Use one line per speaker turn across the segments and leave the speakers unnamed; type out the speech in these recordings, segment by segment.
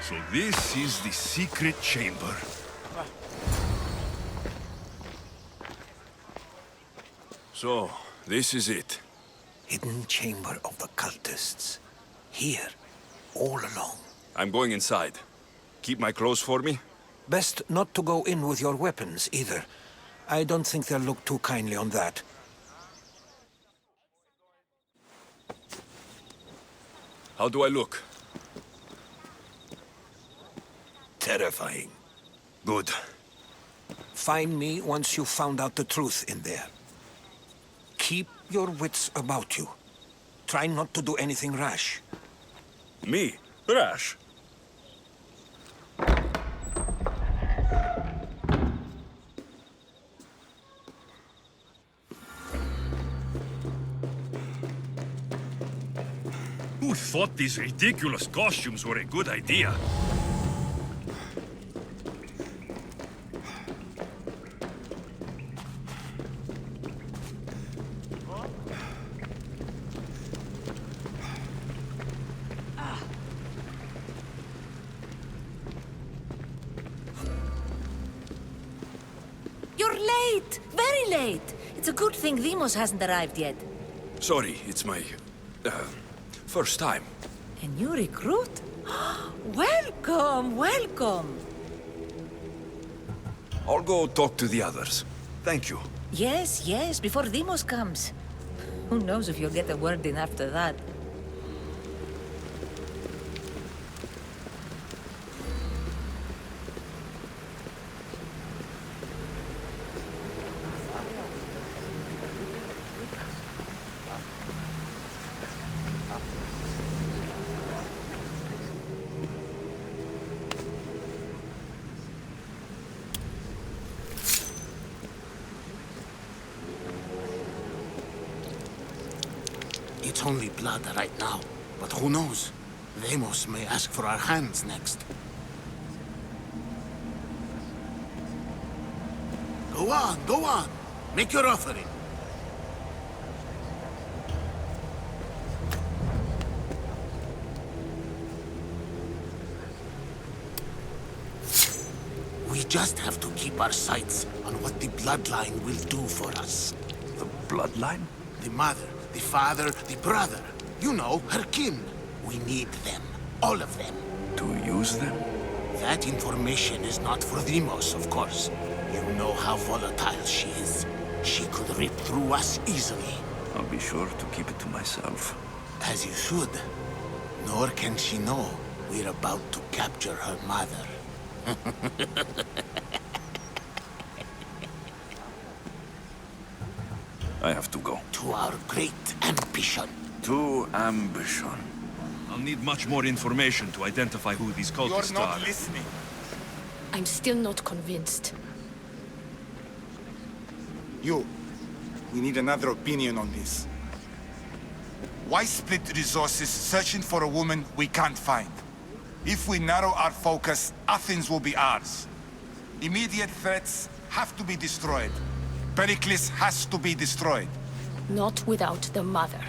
So this is the secret chamber. So, this is it.
Hidden chamber of the cultists. Here, all along.
I'm going inside. Keep my clothes for me?
Best not to go in with your weapons, either. I don't think they'll look too kindly on that.
How do I look?
Terrifying.
Good.
Find me once you've found out the truth in there. Keep your wits about you. Try not to do anything rash.
Me? Rash?
Who thought these ridiculous costumes were a good idea?
You're late! Very late! It's a good thing Demos hasn't arrived yet.
Sorry, it's my... first time.
A new recruit? Welcome, welcome!
I'll go talk to the others. Thank you.
Yes, yes, before Demos comes. Who knows if you'll get a word in after that.
It's only blood right now, but who knows? Demos may ask for our hands next. Go on, go on. Make your offering. We just have to keep our sights on what the bloodline will do for us.
The bloodline?
The mother, the father, the brother. You know, her kin. We need them. All of them.
To use them?
That information is not for Demos, of course. You know how volatile she is. She could rip through us easily.
I'll be sure to keep it to myself.
As you should. Nor can she know we're about to capture her mother.
I have to go.
To our great ambition.
To ambition.
I'll need much more information to identify who these cultists
You're not
are.
listening.
I'm still not convinced.
We need another opinion on this. Why split resources searching for a woman we can't find? If we narrow our focus, Athens will be ours. Immediate threats have to be destroyed. Pericles has to be destroyed.
Not without the mother.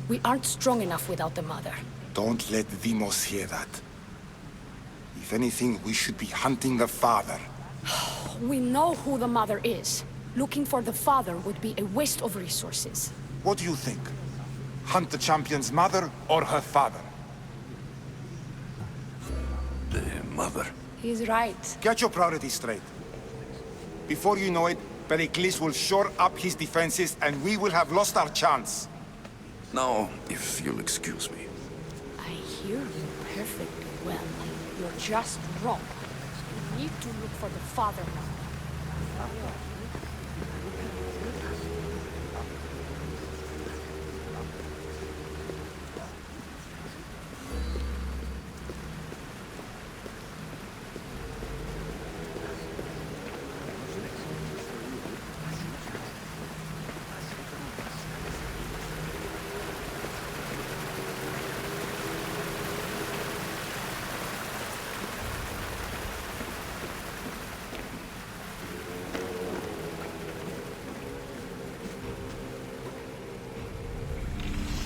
We aren't strong enough without the mother.
Don't let Demos hear that. If anything, we should be hunting the father.
We know who the mother is. Looking for the father would be a waste of resources.
What do you think? Hunt the champion's mother or her father?
The mother.
He's right.
Get your priorities straight. Before you know it, Pericles will shore up his defenses and we will have lost our chance.
Now, if you'll excuse me.
I hear you perfectly well. You're just wrong. You need to look for the father now.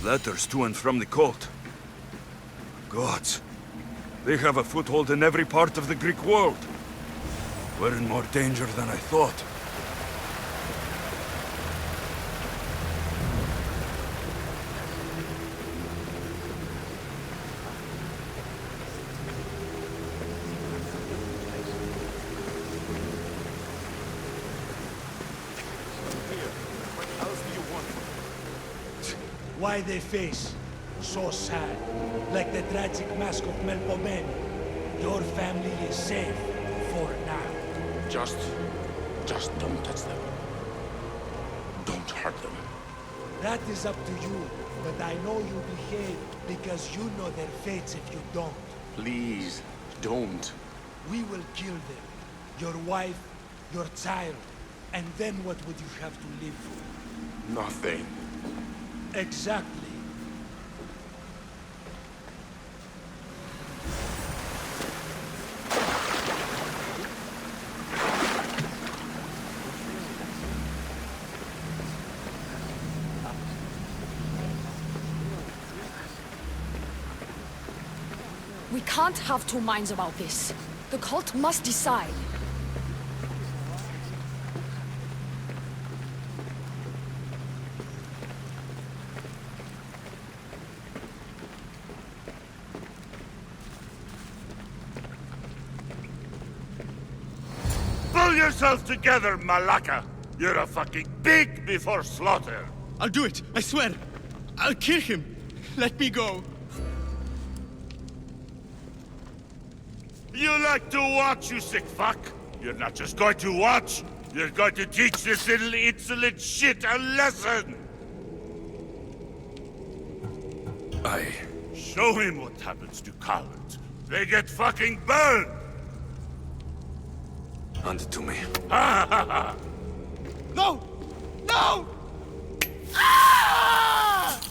Letters to and from the cult. Gods. They have a foothold in every part of the Greek world. We're in more danger than I thought.
Why they face so sad, like the tragic mask of Melpomene. Your family is safe for now.
Just don't touch them. Don't hurt them.
That is up to you, but I know you behave because you know their fates if you don't.
Please, don't.
We will kill them. Your wife, your child, and then what would you have to live for?
Nothing.
Exactly.
We can't have two minds about this. The cult must decide.
Pull yourself together, Malaka! You're a fucking pig before slaughter!
I'll do it, I swear. I'll kill him. Let me go.
You like to watch, you sick fuck? You're not just going to watch, you're going to teach this little insolent shit a lesson! Show him what happens to cowards. They get fucking burned!
Hand it to me.
Ha ha ha!
No! No! Ah!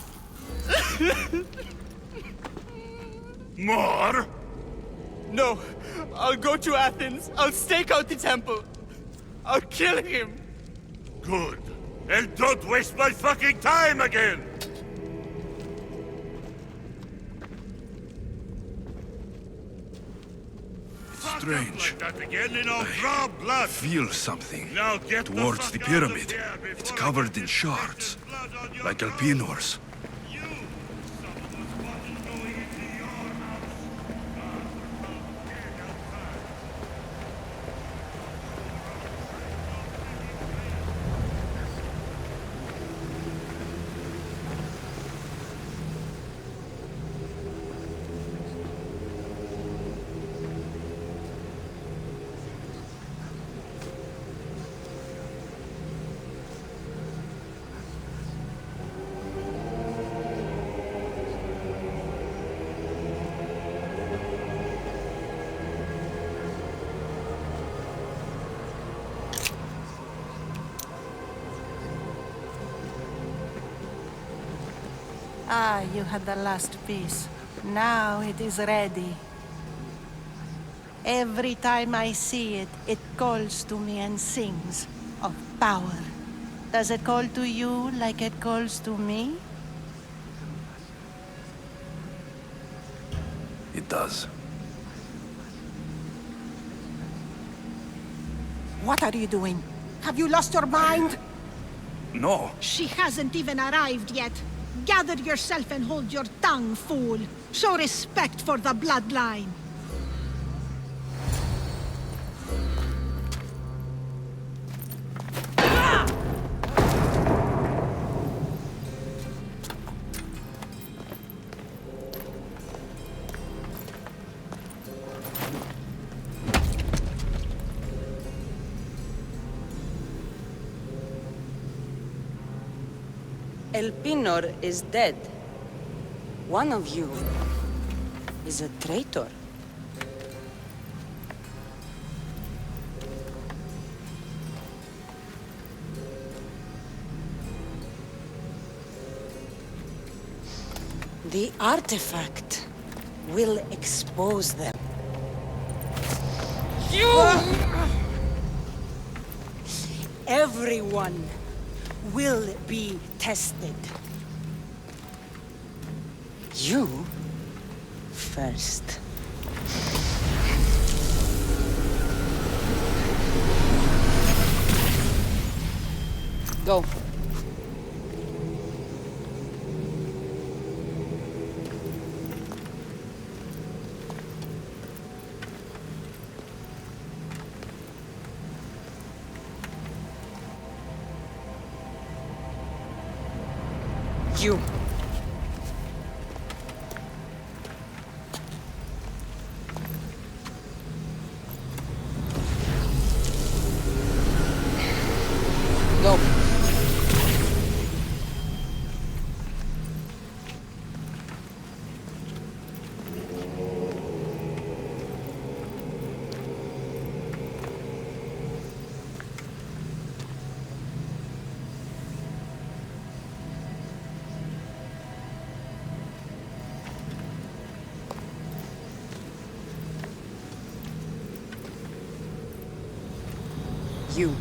More?
No, I'll go to Athens. I'll stake out the temple. I'll kill him.
Good. And don't waste my fucking time again!
Strange.
Like that again and I'll draw blood!
Feel something.
Now get
Towards the
fuck out of
pyramid.
here before
It's
I
covered
get
in
this
shards.
blood on your
Like
hands.
Alpinors.
You! Someone was fucking going into your house!
Ah, you had the last piece. Now it is ready. Every time I see it, it calls to me and sings of power. Does it call to you like it calls to me?
It does.
What are you doing? Have you lost your mind?
No.
She hasn't even arrived yet. Gather yourself and hold your tongue, fool. Show respect for the bloodline.
El Pinor is dead. One of you is a traitor. The artifact will expose them. Everyone will be tested. You first. Go. You. Go. You.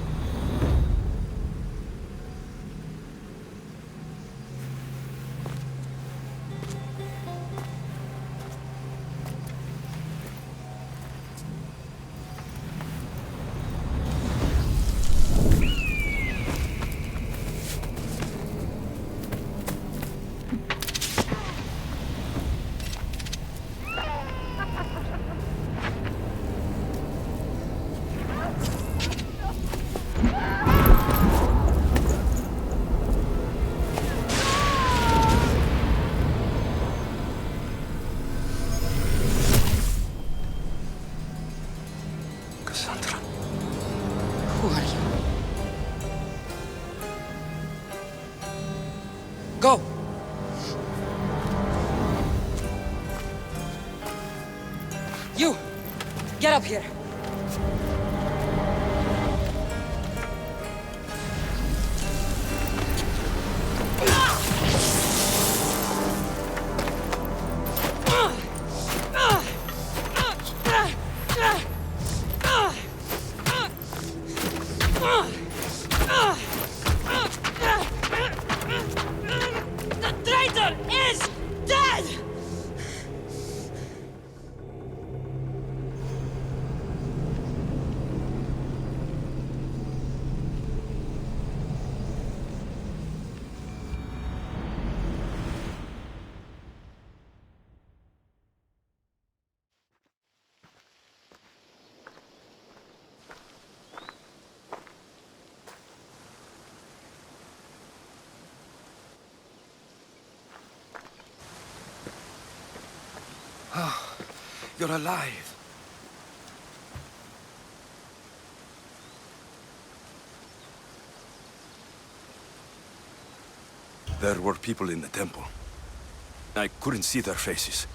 Who are you? Go! You! Get up here! The traitor is dead!
Oh, you're alive.
There were people in the temple. I couldn't see their faces.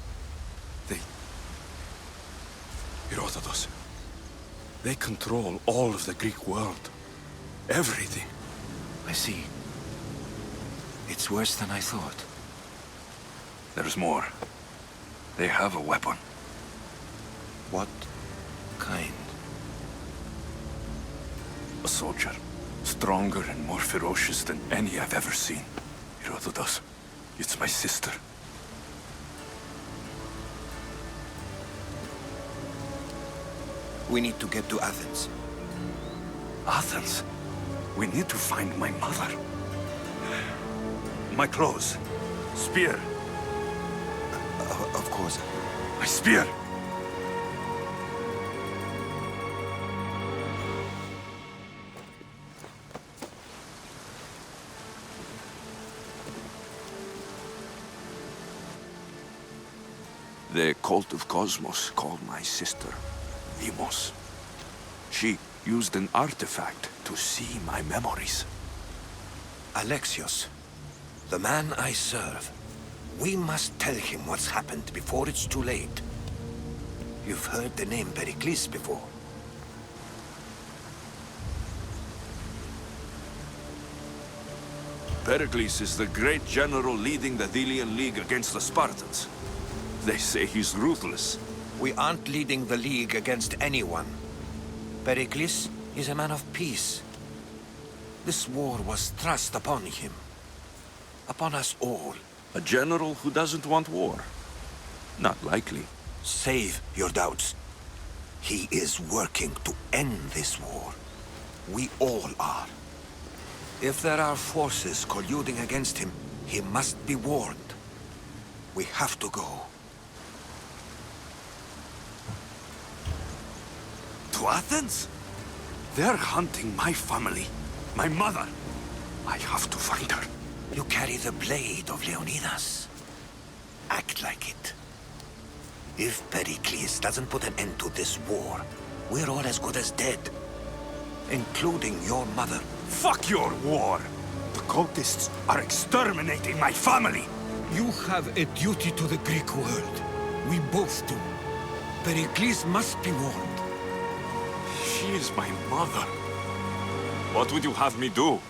Herodotus. They control all of the Greek world. Everything.
I see. It's worse than I thought.
There's more. They have a weapon.
What kind?
A soldier. Stronger and more ferocious than any I've ever seen. Herodotus. It's my sister.
We need to get to Athens.
Athens? We need to find my mother. My clothes. Spear.
Of course.
My spear! The cult of Cosmos called my sister Demos. She used an artifact to see my memories.
Alexios. The man I serve. We must tell him what's happened before it's too late. You've heard the name Pericles before.
Pericles is the great general leading the Delian League against the Spartans. They say he's ruthless.
We aren't leading the League against anyone. Pericles is a man of peace. This war was thrust upon him. Upon us all.
A general who doesn't want war? Not likely.
Save your doubts. He is working to end this war. We all are. If there are forces colluding against him, he must be warned. We have to go.
To Athens? They're hunting my family. My mother. I have to find her.
You carry the blade of Leonidas. Act like it. If Pericles doesn't put an end to this war, we're all as good as dead. Including your mother.
Fuck your war! The cultists are exterminating my family!
You have a duty to the Greek world. We both do. Pericles must be warned.
She is my mother. What would you have me do?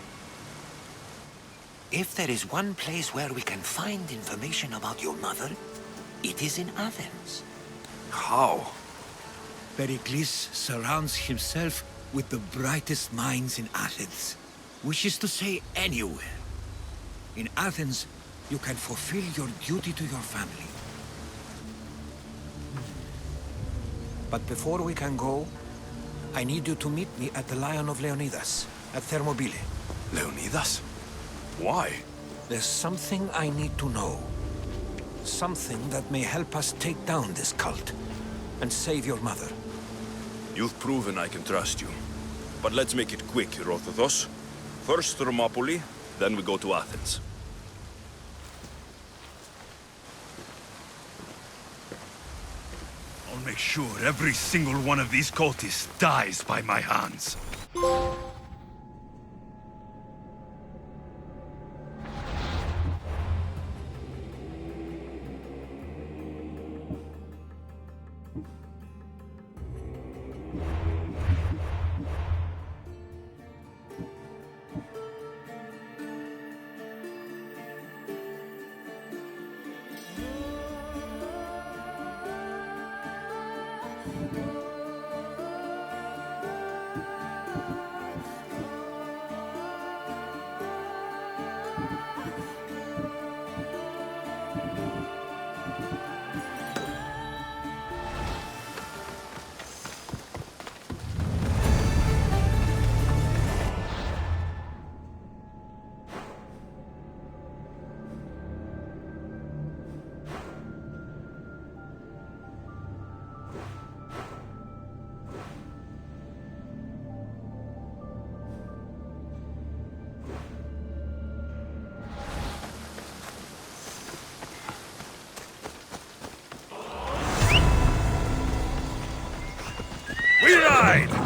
If there is one place where we can find information about your mother, it is in Athens.
How?
Pericles surrounds himself with the brightest minds in Athens. Which is to say, anywhere. In Athens, you can fulfill your duty to your family. But before we can go, I need you to meet me at the Lion of Leonidas, at Thermopylae.
Leonidas? Why?
There's something I need to know. Something that may help us take down this cult and save your mother.
You've proven I can trust you. But let's make it quick, Herodotus. First Thermopylae, then we go to Athens.
I'll make sure every single one of these cultists dies by my hands.
We ride!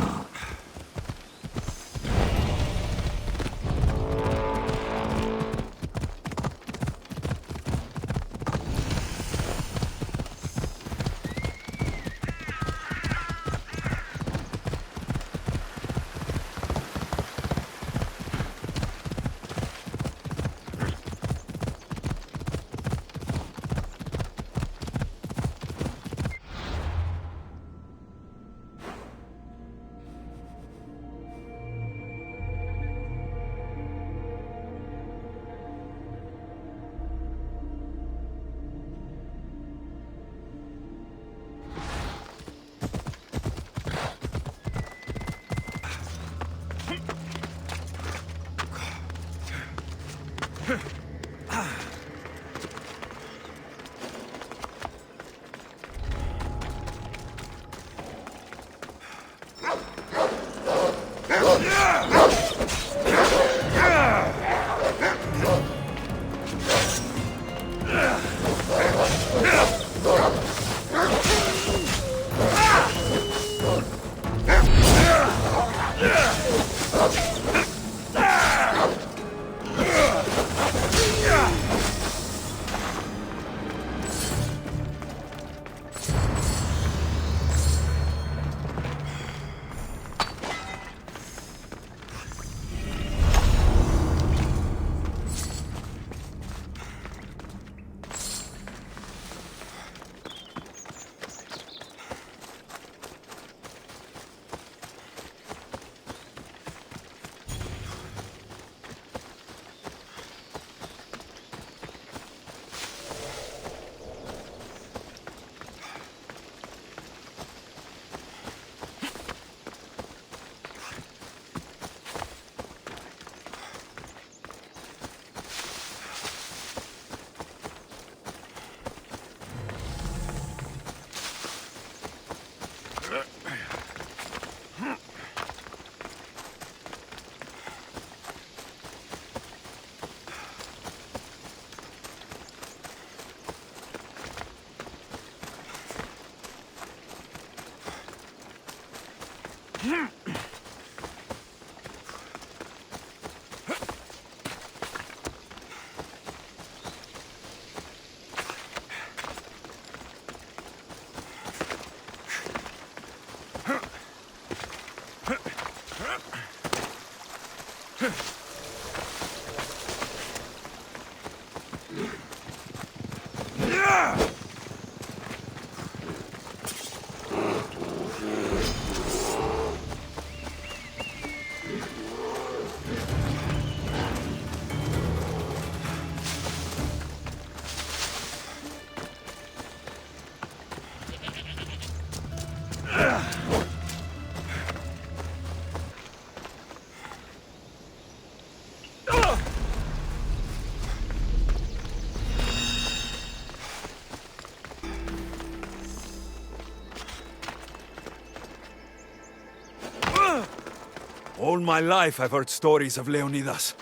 All my life I've heard stories of Leonidas.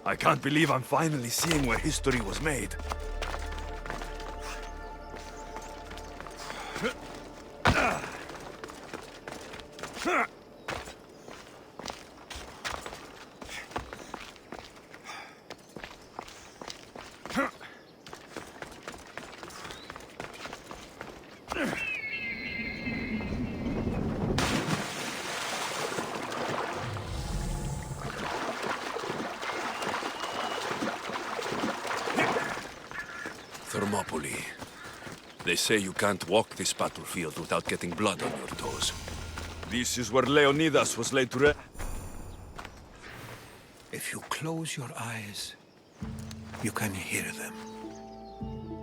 I can't believe I'm finally seeing where history was made. Thermopylae. They say you can't walk this battlefield without getting blood on your toes. This is where Leonidas was laid to rest.
If you close your eyes, you can hear them.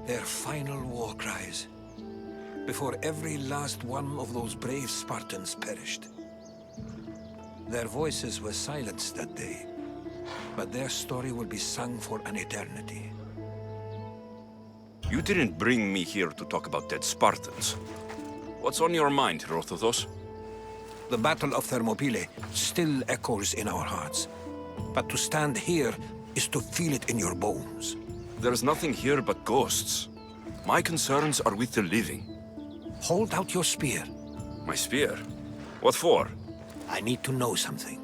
Their final war cries, before every last one of those brave Spartans perished. Their voices were silenced that day, but their story will be sung for an eternity.
You didn't bring me here to talk about dead Spartans. What's on your mind, Herodotus?
The Battle of Thermopylae still echoes in our hearts. But to stand here is to feel it in your bones.
There's nothing here but ghosts. My concerns are with the living.
Hold out your spear.
My spear? What for?
I need to know something.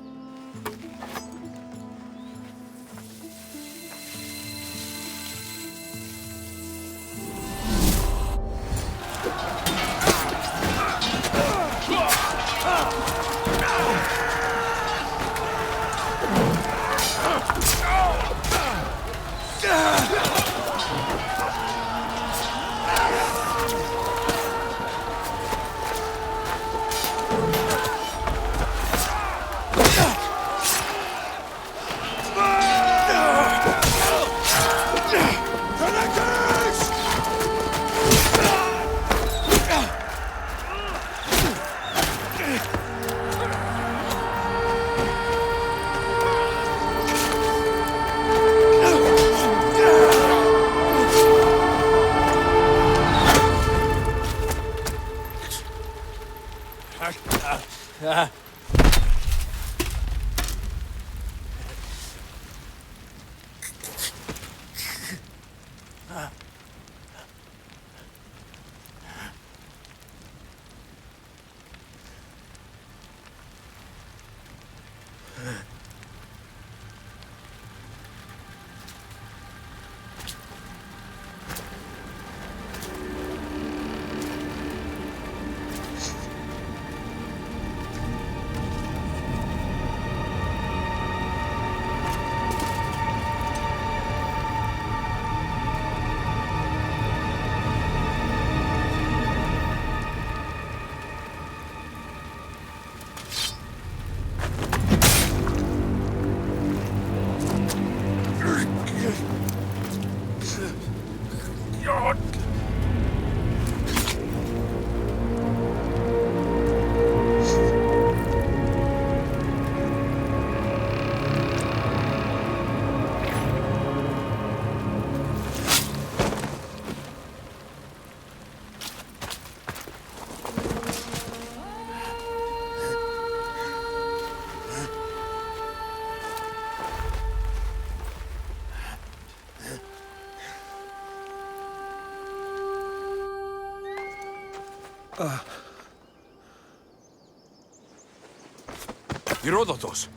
Herodotus!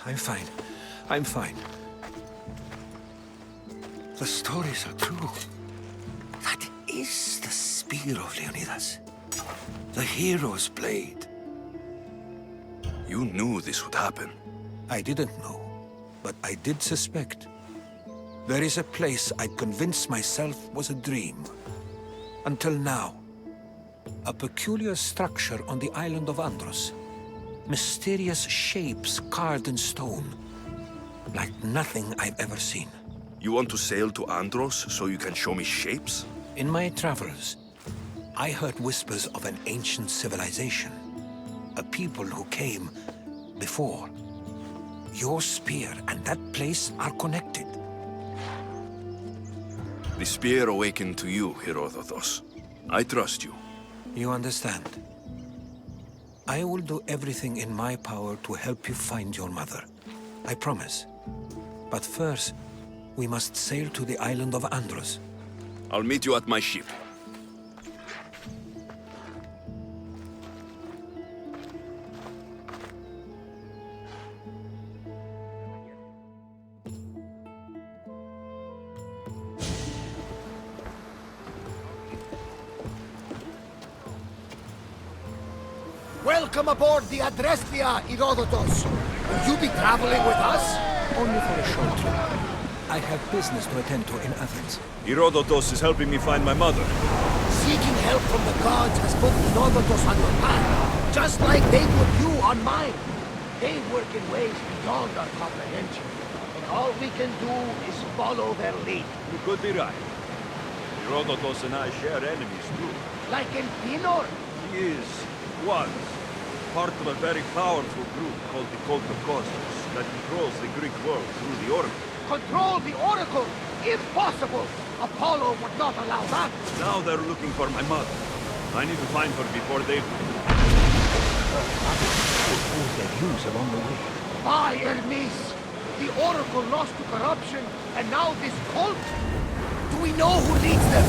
I'm fine. I'm fine. The stories are true. That is the spear of Leonidas. The hero's blade.
You knew this would happen.
I didn't know, but I did suspect. There is a place I convinced myself was a dream. Until now. A peculiar structure on the island of Andros. Mysterious shapes carved in stone. Like nothing I've ever seen.
You want to sail to Andros so you can show me shapes?
In my travels, I heard whispers of an ancient civilization. A people who came before. Your spear and that place are connected.
The spear awakened to you, Herodotus. I trust you.
You understand. I will do everything in my power to help you find your mother. I promise. But first, we must sail to the island of Andros.
I'll meet you at my ship.
Welcome aboard the Adrestia, Herodotus. Will you be traveling with us?
Only for a short trip. I have business to attend to in Athens.
Herodotus is helping me find my mother.
Seeking help from the gods has put Herodotus on your path, just like they put you on mine. They work in ways beyond our comprehension, and all we can do is follow their lead.
You could be right. Herodotus and I share enemies too.
Like in Pinor?
He was part of a very powerful group called the Cult of Cosmos that controls the Greek world through the Oracle.
Control the Oracle? Impossible! Apollo would not allow that!
Now they're looking for my mother. I need to find her before they do.
Who's their use along the way?
By Hermes! The Oracle lost to corruption, and now this cult? Do we know who leads them?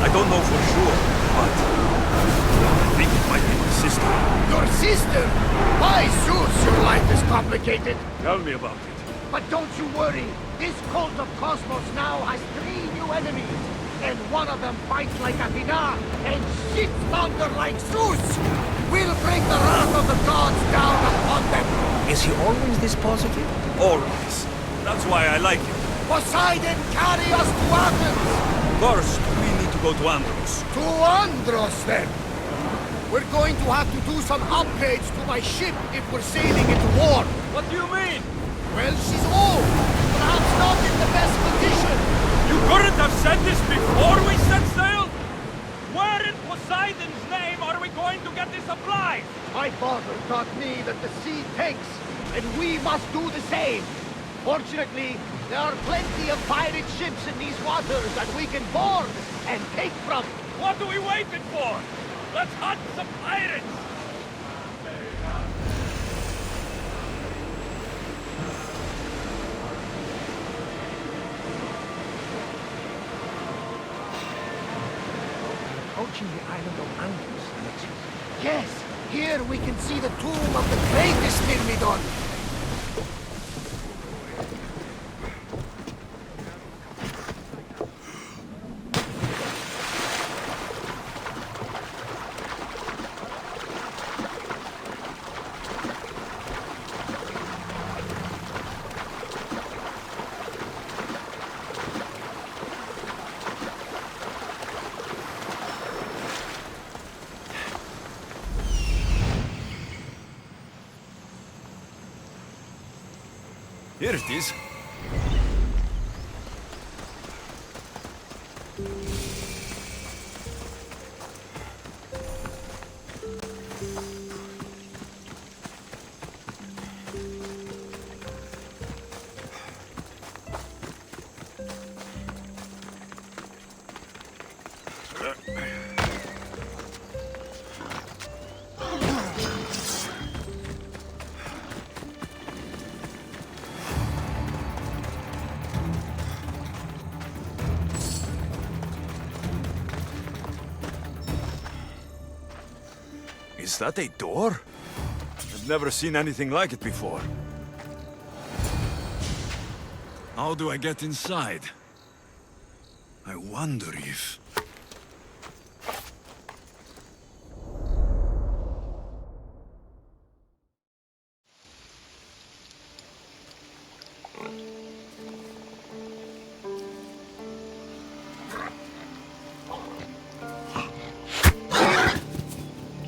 I don't know for sure, but I think it might be my sister.
Your sister? By Zeus, your life is complicated.
Tell me about it.
But don't you worry. This cult of Cosmos now has 3 new enemies. And one of them fights like Athena and shits thunder like Zeus. We'll bring the wrath of the gods down upon them.
Is he always this positive?
Always. That's why I like him.
Poseidon, carry us to Athens!
First, we need to go to Andros.
To Andros, then! We're going to have to do some upgrades to my ship if we're sailing into war.
What do you mean?
Well, she's old. Perhaps not in the best condition.
You couldn't have said this before we set sail? Where in Poseidon's name are we going to get the supplies?
My father taught me that the sea takes, and we must do the same. Fortunately, there are plenty of pirate ships in these waters that we can board and take from.
What are we waiting for? Let's hunt some pirates!
Approaching the island of Andros, Alexis. Yes, here we can see the tomb of the greatest Myrmidon.
Here it is. Is that a door?
The
never seen anything like it before. How do I get inside? I wonder if...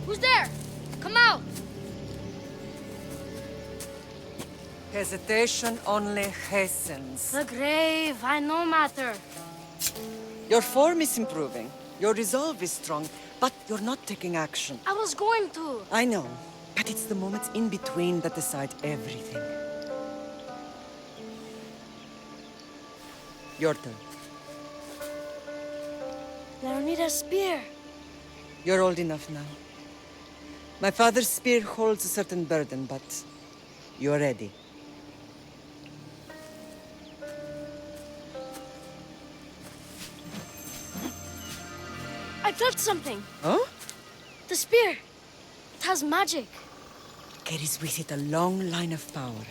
Who's there? Come out!
Hesitation only hastens.
The grave, I no matter.
Your form is improving. Your resolve is strong, but you're not taking action.
I was going to.
I know, but it's the moments in between that decide everything. Your turn.
Leonida's spear.
You're old enough now. My father's spear holds a certain burden, but you're ready.
I touched something.
Huh?
The spear. It has magic.
Carries with it a long line of power.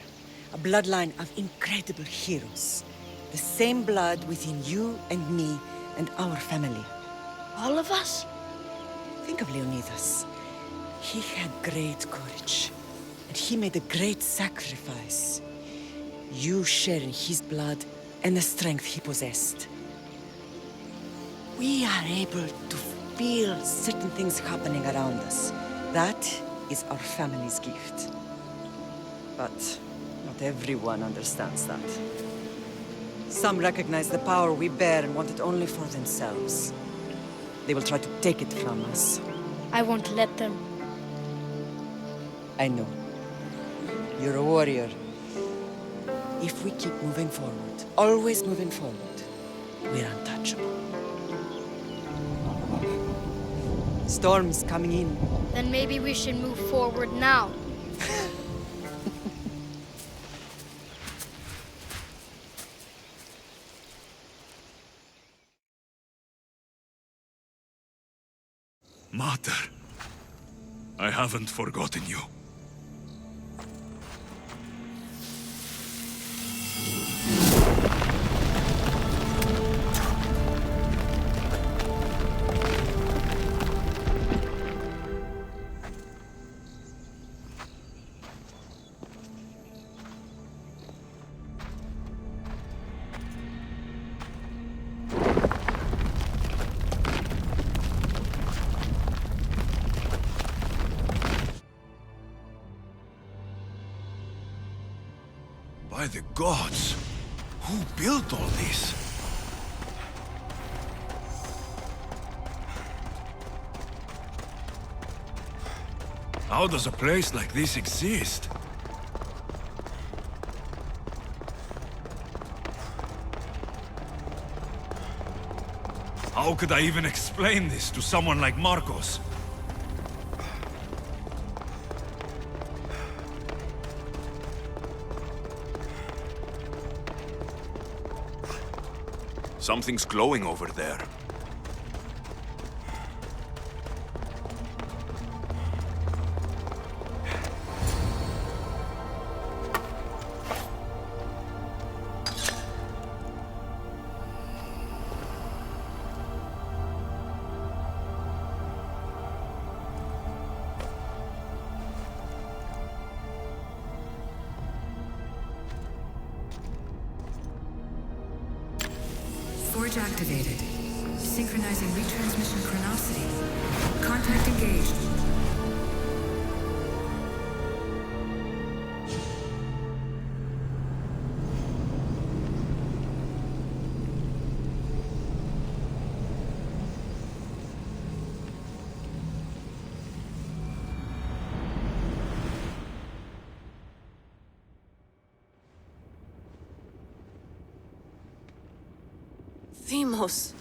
A bloodline of incredible heroes. The same blood within you and me and our family.
All of us?
Think of Leonidas. He had great courage. And he made a great sacrifice. You share in his blood and the strength he possessed. We are able to feel certain things happening around us. That is our family's gift. But not everyone understands that. Some recognize the power we bear and want it only for themselves. They will try to take it from us.
I won't let them.
I know. You're a warrior. If we keep moving forward, always moving forward, we're untouchable. Storm's coming in.
Then maybe we should move forward now.
Mater, I haven't forgotten you. By the gods! Who built all this? How does a place like this exist? How could I even explain this to someone like Marcos? Something's glowing over there.
Forge activated. Synchronizing retransmission chronicity. Contact engaged.
Deimos.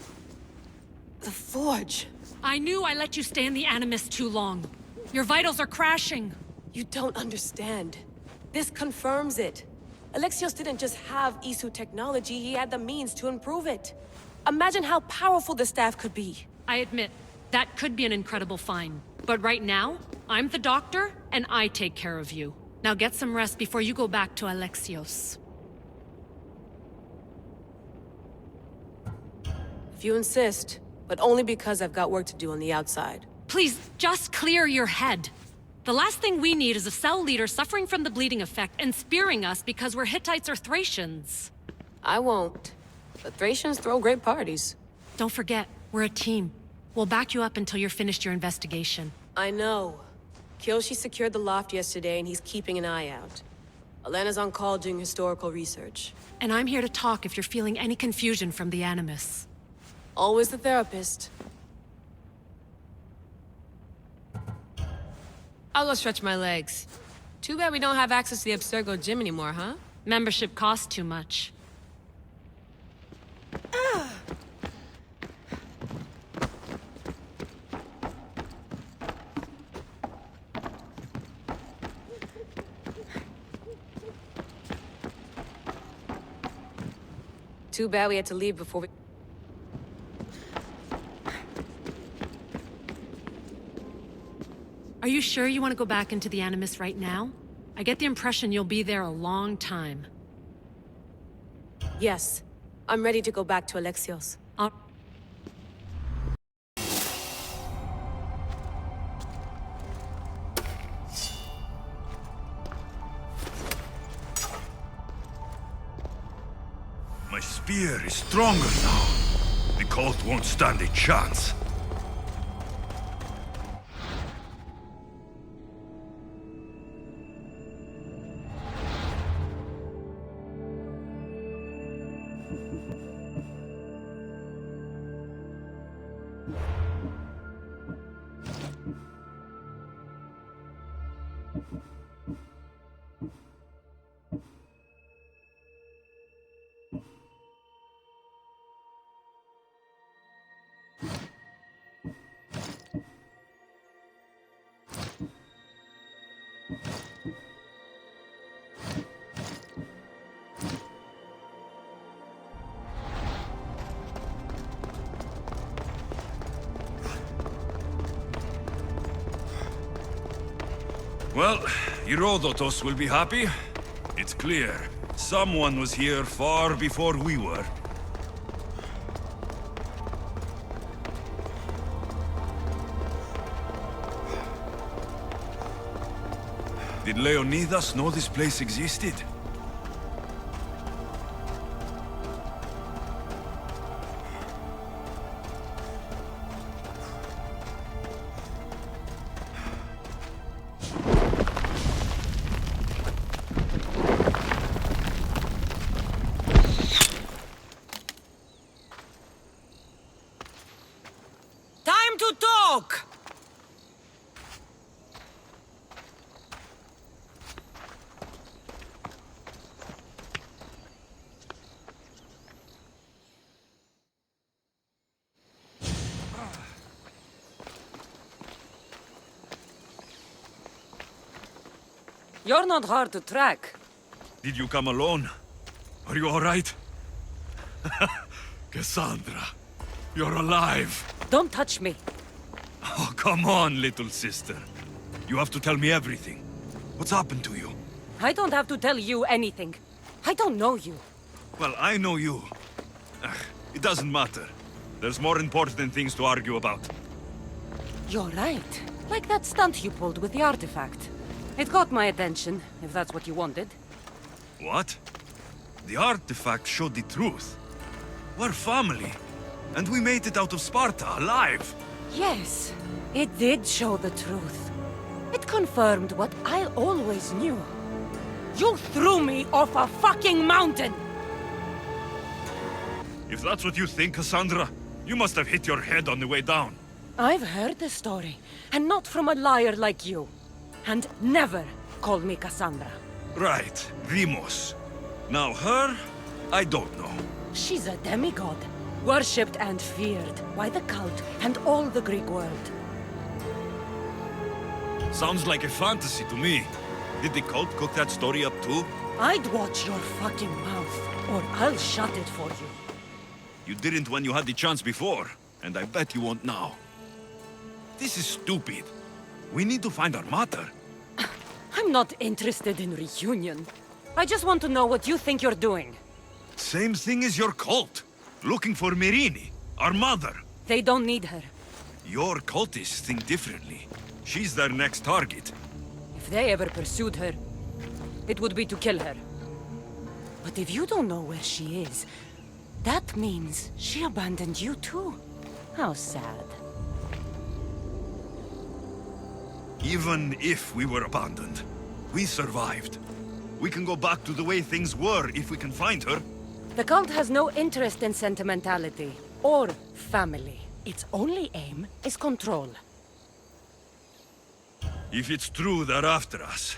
The Forge.
I knew I let you stay in the Animus too long. Your vitals are crashing.
You don't understand. This confirms it. Alexios didn't just have Isu technology, he had the means to improve it. Imagine how powerful the staff could be.
I admit, that could be an incredible find. But right now, I'm the doctor, and I take care of you. Now get some rest before you go back to Alexios.
If you insist, but only because I've got work to do on the outside.
Please, just clear your head. The last thing we need is a cell leader suffering from the bleeding effect and spearing us because we're Hittites or Thracians.
I won't. The Thracians throw great parties.
Don't forget, we're a team. We'll back you up until you're finished your investigation.
I know. Kiyoshi secured the loft yesterday and he's keeping an eye out. Elena's on call doing historical research.
And I'm here to talk if you're feeling any confusion from the Animus.
Always the therapist. I'll go stretch my legs. Too bad we don't have access to the Abstergo gym anymore, huh?
Membership costs too much.
Too bad we had to leave before we...
Are you sure you want to go back into the Animus right now? I get the impression you'll be there a long time.
Yes. I'm ready to go back to Alexios.
My spear is stronger now. The cult won't stand a chance.
Well, Herodotus will be happy. It's clear. Someone was here far before we were. Did Leonidas know this place existed?
Time to talk! You're not hard to track.
Did you come alone? Are you all right? Cassandra, you're alive.
Don't touch me.
Oh, come on, little sister. You have to tell me everything. What's happened to you?
I don't have to tell you anything. I don't know you.
Well, I know you. It doesn't matter. There's more important things to argue about.
You're right. Like that stunt you pulled with the artifact. It got my attention, if that's what you wanted.
What? The artifact showed the truth. We're family. And we made it out of Sparta, alive.
Yes, it did show the truth. It confirmed what I always knew. You threw me off a fucking mountain!
If that's what you think, Cassandra, you must have hit your head on the way down.
I've heard the story, and not from a liar like you. And never call me Cassandra.
Right, Demos. Now her, I don't know.
She's a demigod, worshipped and feared by the cult and all the Greek world.
Sounds like a fantasy to me. Did the cult cook that story up too?
I'd watch your fucking mouth, or I'll shut it for you.
You didn't when you had the chance before, and I bet you won't now. This is stupid. We need to find our mother.
I'm not interested in reunion. I just want to know what you think you're doing.
Same thing as your cult. Looking for Myrrine, our mother.
They don't need her.
Your cultists think differently. She's their next target.
If they ever pursued her, it would be to kill her. But if you don't know where she is, that means she abandoned you too. How sad.
Even if we were abandoned, we survived. We can go back to the way things were if we can find her.
The cult has no interest in sentimentality or family. Its only aim is control.
If it's true they're after us,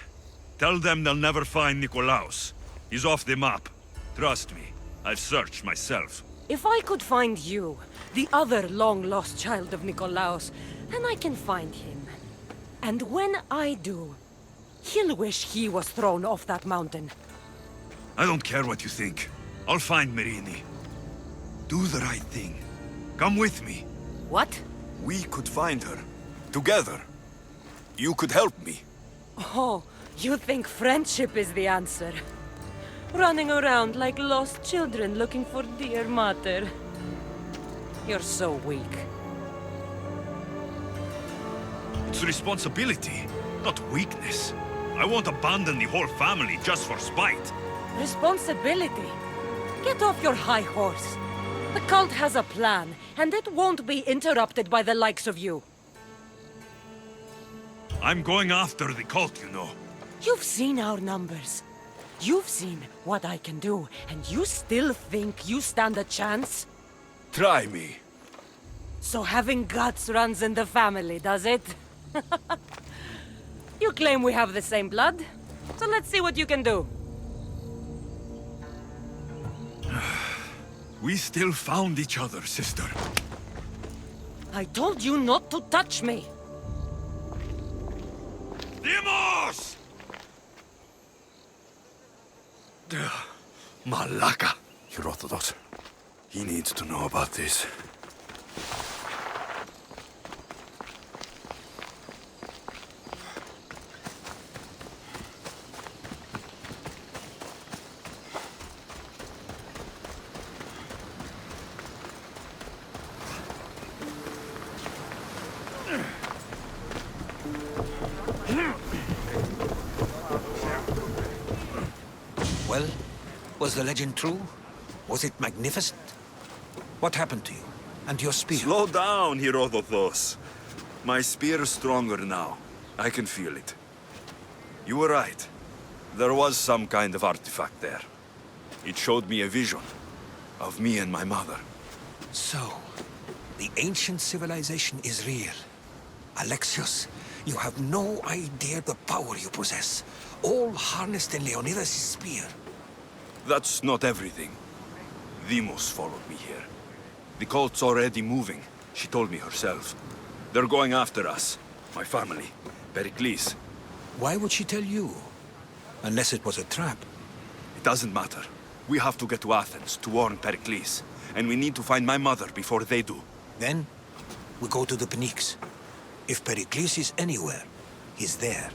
tell them they'll never find Nikolaos. He's off the map. Trust me, I've searched myself.
If I could find you, the other long-lost child of Nikolaos, then I can find him. And when I do, he'll wish he was thrown off that mountain.
I don't care what you think. I'll find Myrrine. Do the right thing. Come with me.
What?
We could find her. Together. You could help me.
Oh, you think friendship is the answer? Running around like lost children looking for dear mother. You're so weak.
It's responsibility, not weakness. I won't abandon the whole family just for spite.
Responsibility? Get off your high horse. The cult has a plan, and it won't be interrupted by the likes of you.
I'm going after the cult, you know.
You've seen our numbers. You've seen what I can do, and you still think you stand a chance?
Try me.
So having guts runs in the family, does it? You claim we have the same blood, so let's see what you can do.
We still found each other, sister.
I told you not to touch me!
Demos! Malaka.
You're Orthodox. He needs to know about this.
Well, was the legend true? Was it magnificent? What happened to you? And your spear?
Slow down, Herodotos. My spear is stronger now. I can feel it. You were right. There was some kind of artifact there. It showed me a vision of me and my mother.
So, the ancient civilization is real. Alexios, you have no idea the power you possess. All harnessed in Leonidas' spear.
That's not everything. Demos followed me here. The cult's already moving. She told me herself. They're going after us. My family. Pericles.
Why would she tell you? Unless it was a trap.
It doesn't matter. We have to get to Athens to warn Pericles. And we need to find my mother before they do.
Then, we go to the Pnyx. If Pericles is anywhere, he's there.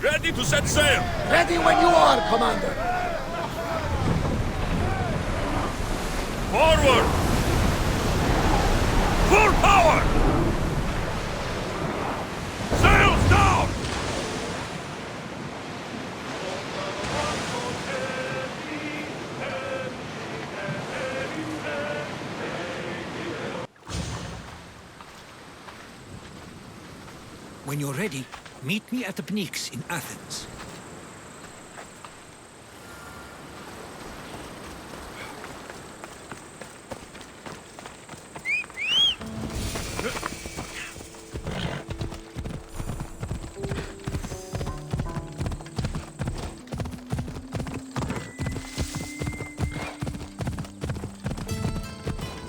Ready to set sail!
Ready when you are, Commander!
Forward! Full power! Sails down!
When you're ready, meet me at the Pnyx in Athens.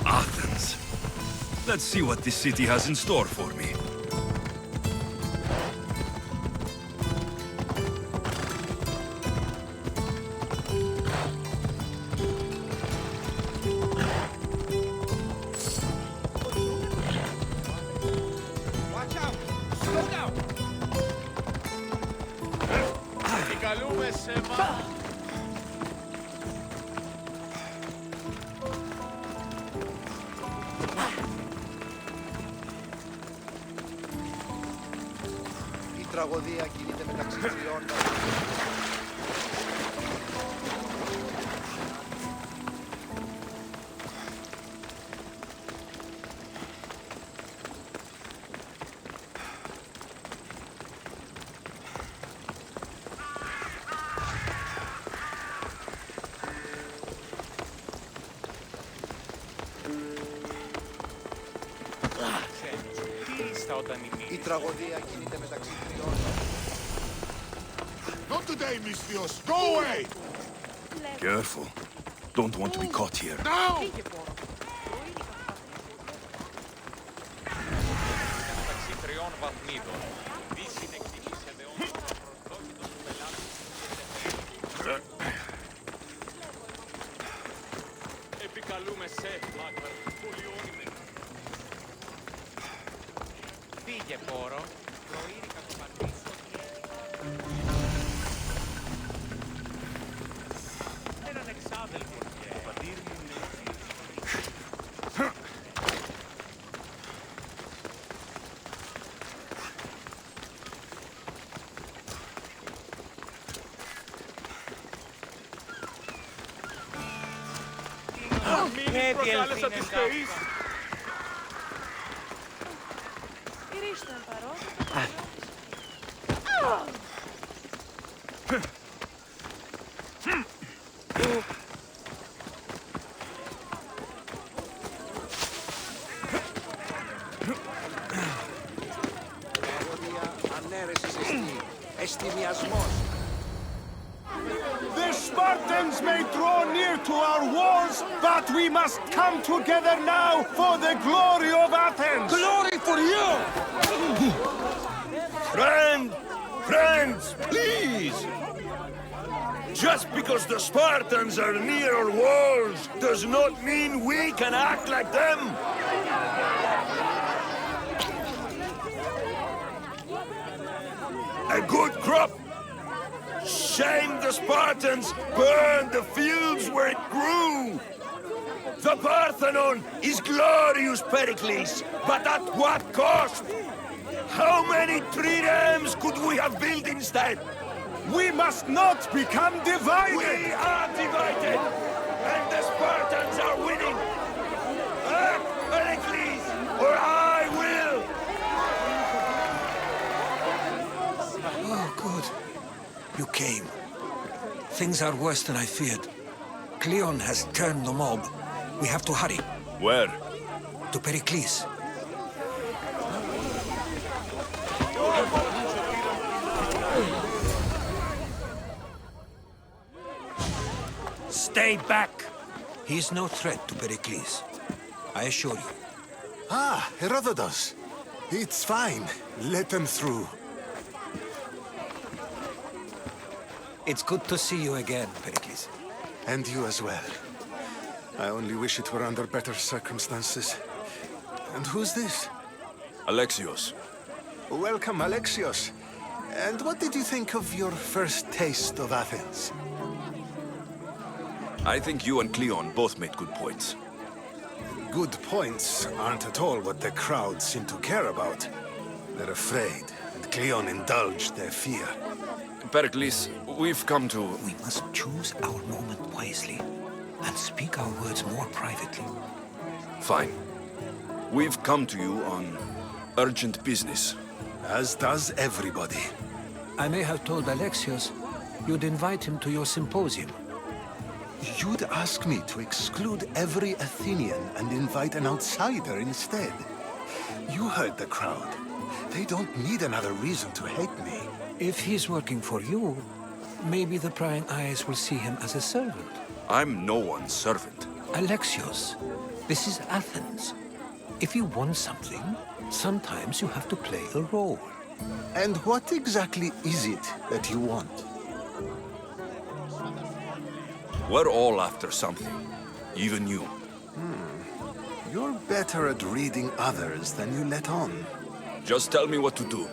Athens. Let's see what this city has in store for me.
Η τραγωδία κινείται μεταξύ τριών. Η τραγωδία κινείται μεταξύ τριών.
Not today, Misthios! Go away!
Careful. Don't want to be caught here.
Now!
Επικαλούμε σε, Μάκαρ, πολυόνιμε. Φύγε, πόρο. Προήρικα το πατήσω. Έναν εξάδελφο και ο πατήρ μου είναι μην προκάλεσα τις θεείς.
Γυρίστε παρόλο.
Ανέρεσης εστί, εστιμιασμός.
The Spartans may draw near to our walls, but we must come together now for the glory of Athens!
Glory for you!
Friends, please! Just because the Spartans are near our walls does not mean we can act like them! A good crop! Shame the Spartans burned the fields where it grew! The Parthenon is glorious, Pericles, but at what cost? How many triremes could we have built instead?
We must not become divided!
We are divided, and the Spartans are winning! Act, Pericles, or I will!
Oh, good. You came. Things are worse than I feared. Cleon has turned the mob. We have to hurry.
Where?
To Pericles. Stay back! He's no threat to Pericles. I assure you.
Ah, Herodotus. It's fine. Let them through.
It's good to see you again, Pericles.
And you as well. I only wish it were under better circumstances. And who's this?
Alexios.
Welcome, Alexios. And what did you think of your first taste of Athens?
I think you and Cleon both made good points.
Good points aren't at all what the crowd seem to care about. They're afraid, and Cleon indulged their fear.
Pericles, we've come to...
We must choose our moment wisely, and speak our words more privately.
Fine. We've come to you on urgent business.
As does everybody.
I may have told Alexios you'd invite him to your symposium.
You'd ask me to exclude every Athenian and invite an outsider instead. You heard the crowd. They don't need another reason to hate me.
If he's working for you, maybe the prying eyes will see him as a servant.
I'm no one's servant.
Alexios, this is Athens. If you want something, sometimes you have to play a role.
And what exactly is it that you want?
We're all after something. Even you.
You're better at reading others than you let on.
Just tell me what to do.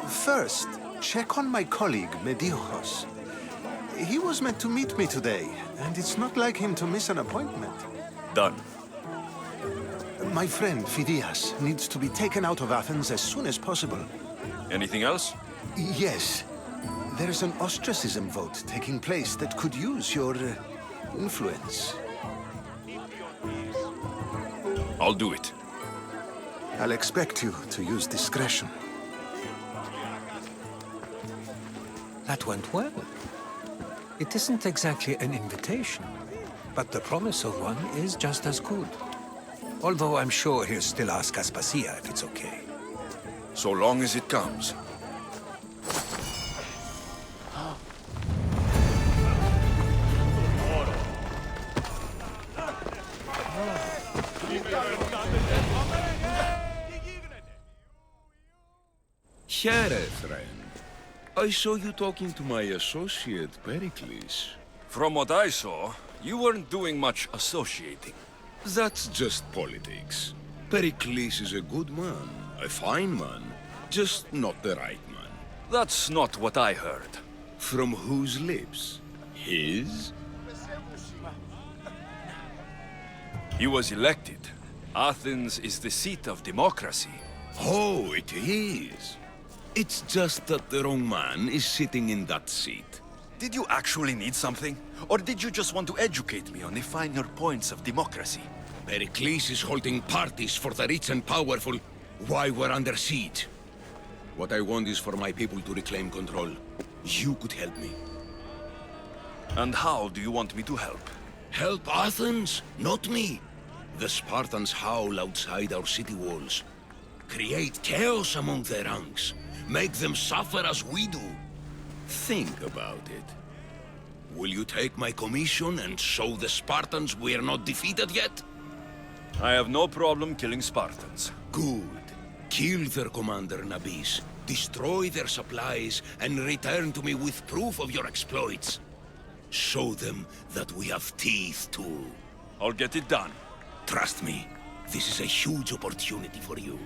First, check on my colleague, Mediocos. He was meant to meet me today, and it's not like him to miss an appointment.
Done.
My friend, Phidias, needs to be taken out of Athens as soon as possible.
Anything else?
Yes. There's an ostracism vote taking place that could use your influence.
I'll do it.
I'll expect you to use discretion.
That went well. It isn't exactly an invitation, but the promise of one is just as good. Although I'm sure he'll still ask Aspasia if it's okay.
So long as it comes.
Here, friend. I saw you talking to my associate, Pericles.
From what I saw, you weren't doing much associating.
That's just politics. Pericles is a good man, a fine man, just not the right man.
That's not what I heard.
From whose lips? His?
He was elected. Athens is the seat of democracy.
Oh, it is. It's just that the wrong man is sitting in that seat.
Did you actually need something? Or did you just want to educate me on the finer points of democracy?
Pericles is holding parties for the rich and powerful while we're under siege. What I want is for my people to reclaim control. You could help me.
And how do you want me to help?
Help Athens, not me. The Spartans howl outside our city walls. Create chaos among their ranks. Make them suffer as we do. Think about it. Will you take my commission and show the Spartans we're not defeated yet?
I have no problem killing Spartans.
Good. Kill their commander, Nabis. Destroy their supplies and return to me with proof of your exploits. Show them that we have teeth too.
I'll get it done.
Trust me, this is a huge opportunity for you.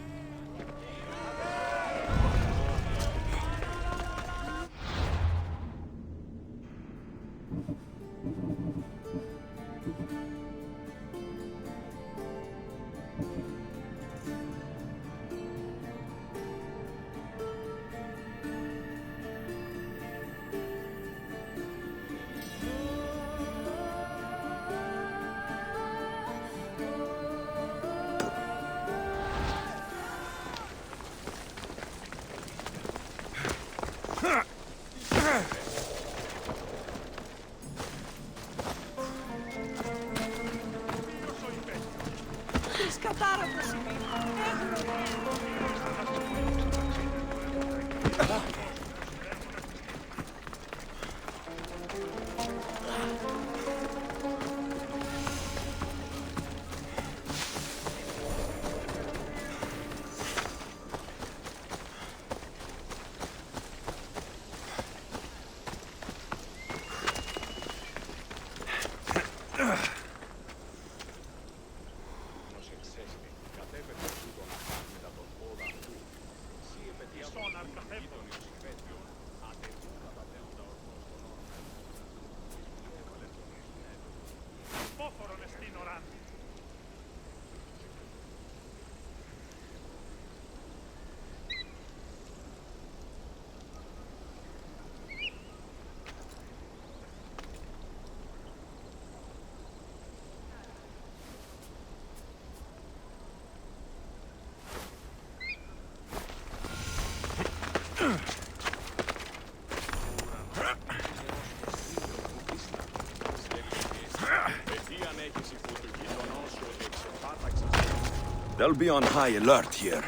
They'll be on high alert here.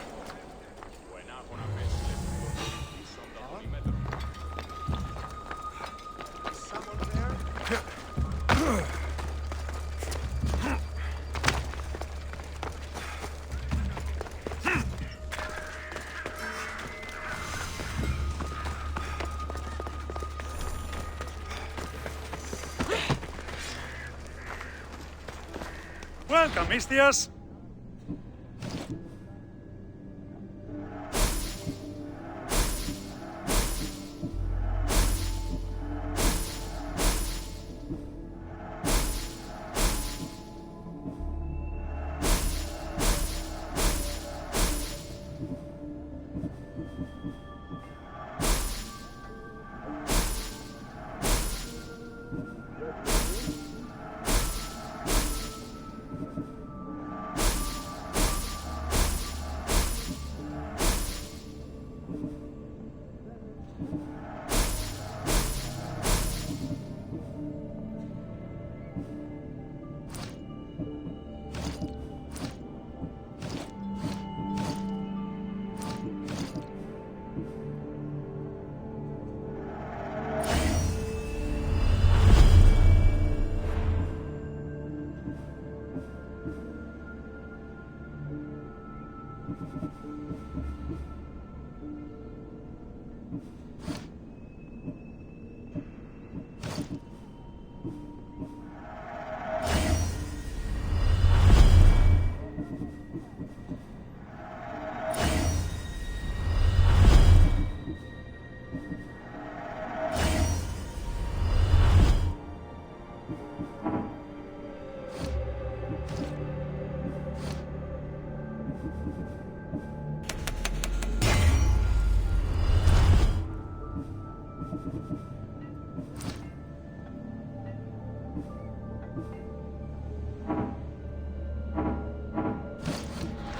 Welcome, Istias.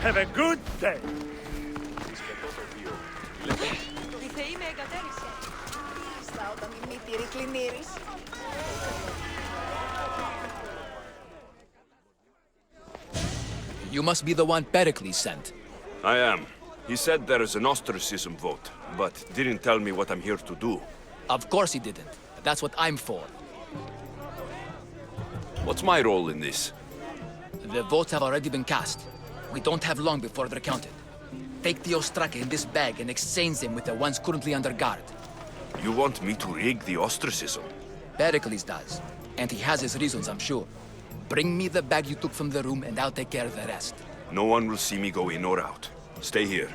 Have a good day.
Η θεή με εγκατέλειψε. Μάλιστα, όταν η μύτηρη κλινήρης.
You must be the one Pericles sent.
I am. He said there is an ostracism vote, but didn't tell me what I'm here to do.
Of course he didn't. That's what I'm for.
What's my role in this?
The votes have already been cast. We don't have long before they're counted. Take the Ostraka in this bag and exchange them with the ones currently under guard.
You want me to rig the ostracism?
Pericles does. And he has his reasons, I'm sure. Bring me the bag you took from the room and I'll take care of the rest.
No one will see me go in or out. Stay here.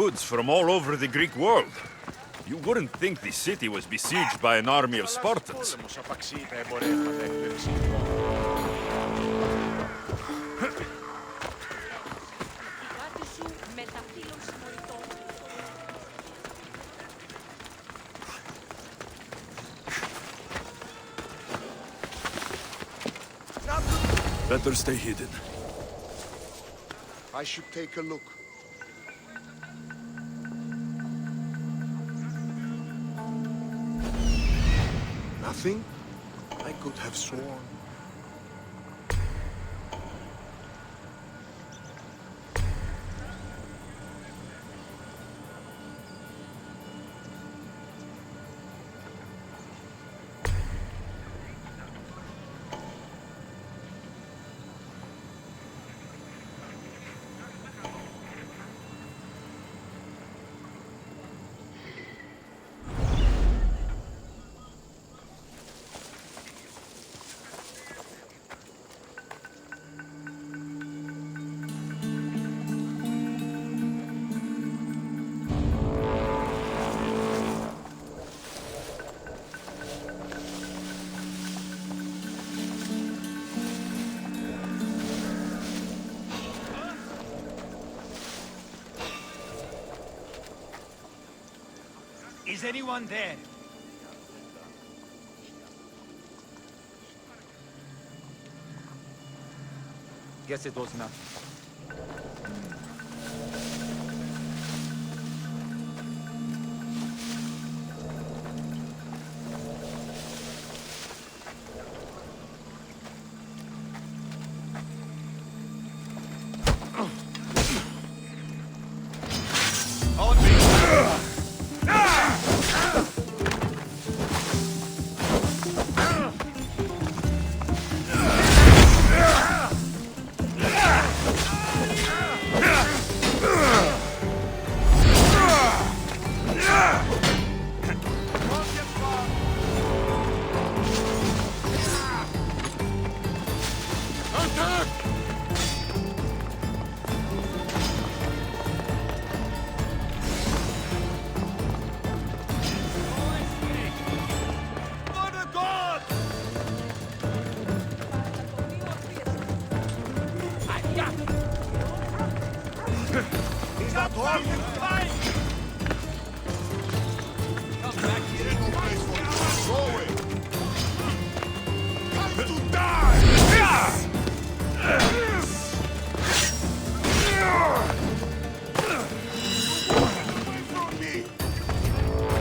Goods from all over the Greek world. You wouldn't think the city was besieged by an army of Spartans. Better stay hidden.
I should take a look. Nothing? I could have sworn.
Is anyone there? Guess it was nothing.
He's not talking. Come back here. No place for you. Go away. Come to die. Away from me.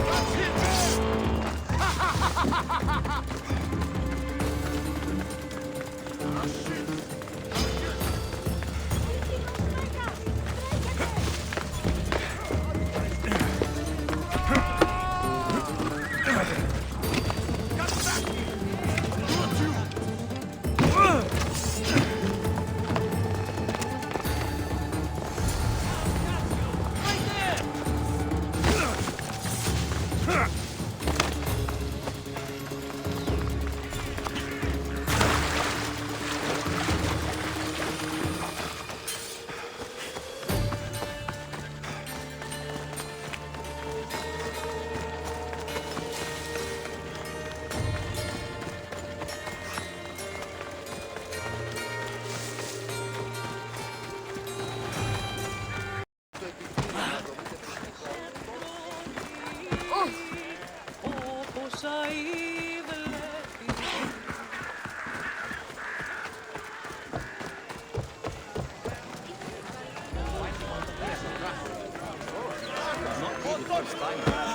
That's it,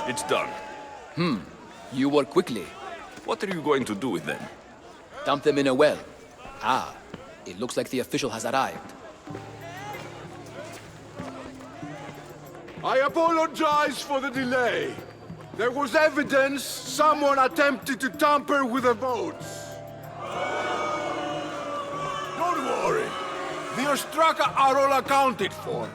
It's done.
You work quickly.
What are you going to do with them?
Dump them in a well. Ah, it looks like the official has arrived.
I apologize for the delay. There was evidence someone attempted to tamper with the votes. Don't worry. The Ostraka are all accounted for.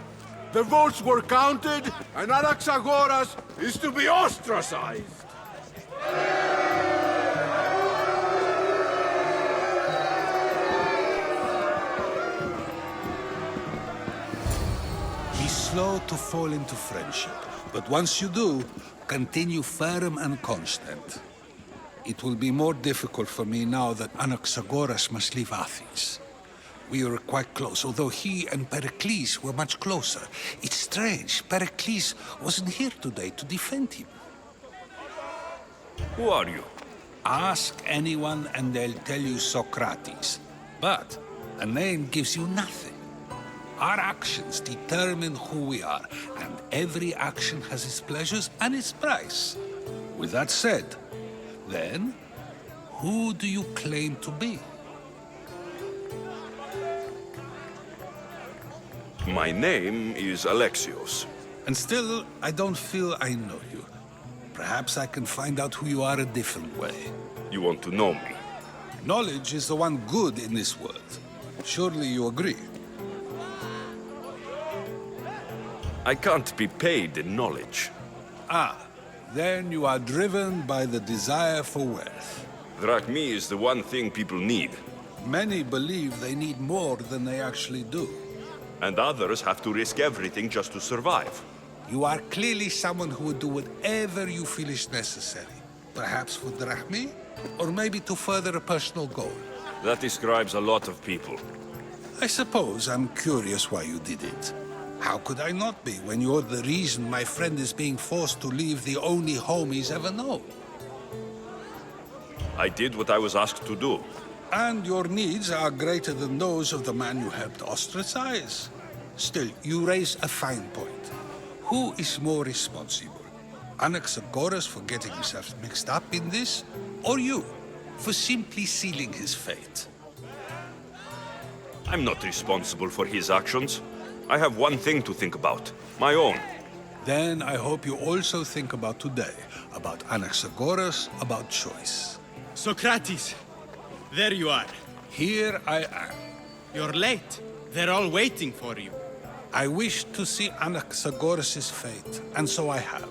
The votes were counted, and Anaxagoras is to be ostracized.
Be slow to fall into friendship, but once you do, continue firm and constant. It will be more difficult for me now that Anaxagoras must leave Athens. We were quite close, although he and Pericles were much closer. It's strange, Pericles wasn't here today to defend him.
Who are you?
Ask anyone and they'll tell you Socrates. But a name gives you nothing. Our actions determine who we are, and every action has its pleasures and its price. With that said, then, who do you claim to be?
My name is Alexios.
And still, I don't feel I know you. Perhaps I can find out who you are a different way.
You want to know me?
Knowledge is the one good in this world. Surely you agree?
I can't be paid in knowledge.
Ah, then you are driven by the desire for wealth.
Drachmi is the one thing people need.
Many believe they need more than they actually do.
And others have to risk everything just to survive.
You are clearly someone who would do whatever you feel is necessary. Perhaps for drachmi, or maybe to further a personal goal.
That describes a lot of people.
I suppose I'm curious why you did it. How could I not be when you're the reason my friend is being forced to leave the only home he's ever known?
I did what I was asked to do.
And your needs are greater than those of the man you helped ostracize. Still, you raise a fine point. Who is more responsible? Anaxagoras for getting himself mixed up in this, or you, for simply sealing his fate?
I'm not responsible for his actions. I have one thing to think about, my own.
Then I hope you also think about today, about Anaxagoras, about choice.
Socrates, there you are.
Here I am.
You're late. They're all waiting for you.
I wish to see Anaxagoras' fate, and so I have.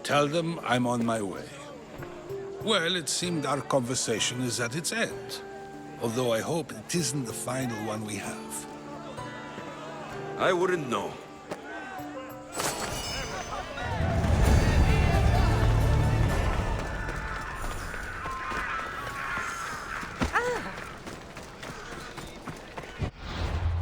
Tell them I'm on my way. Well, it seemed our conversation is at its end. Although I hope it isn't the final one we have.
I wouldn't know.